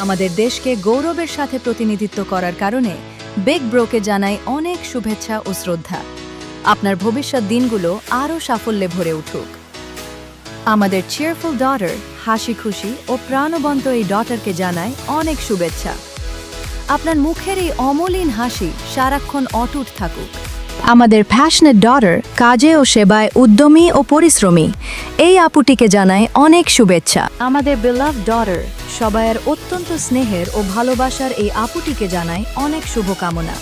আমাদের দেশকে গৌরবের সাথে প্রতিনিধিত্ব করার কারণে বিগ ব্রোকে জানাই অনেক শুভেচ্ছা ও শ্রদ্ধা। আপনার ভবিষ্যৎ দিনগুলো আরও সাফল্যে ভরে উঠুক। আমাদের চিয়ারফুল ডটার, হাসি খুশি ও প্রাণবন্ত এই ডটারকে জানাই অনেক শুভেচ্ছা। আপনার মুখের এই অমলিন হাসি সারাক্ষণ অটুট থাকুক। আমাদের প্যাশনেট ডটার, কাজে ও সেবায় উদ্যমী ও পরিশ্রমী, এই আপুটিকে জানাই অনেক শুভেচ্ছা। আমাদের বেলাভ ডটার, সবাইয়ের অত্যন্ত স্নেহের ও ভালোবাসার এই আপুটিকে জানাই অনেক শুভকামনা।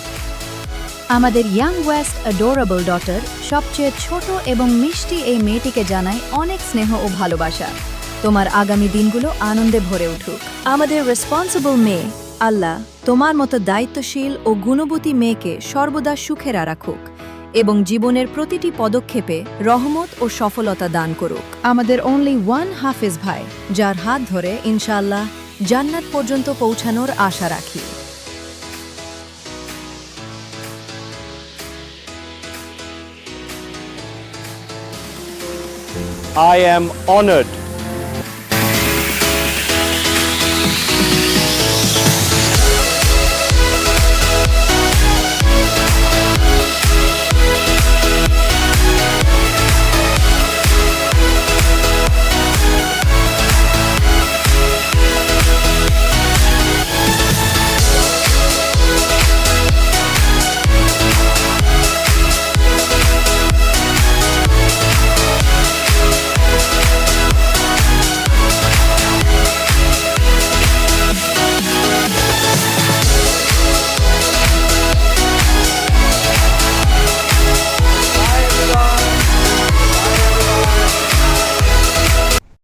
আমাদের ইয়াং ওয়েস্ট অ্যাডোরেবল ডটার, সবচেয়ে ছোট এবং মিষ্টি এই মেয়েটিকে জানাই অনেক স্নেহ ও ভালোবাসা। তোমার আগামী দিনগুলো আনন্দে ভরে উঠুক। আমাদের রেসপন্সিবল মেয়ে, আল্লাহ তোমার মতো দায়িত্বশীল ও গুণবতী মেয়েকে সর্বদা সুখে রাখুক এবং জীবনের প্রতিটি পদক্ষেপে রহমত ও সফলতা দান করুক। আমাদের অনলি ওয়ান হাফেজ ভাই, যার হাত ধরে ইনশাআল্লাহ জান্নাত পর্যন্ত পৌঁছানোর আশা রাখি। I am honored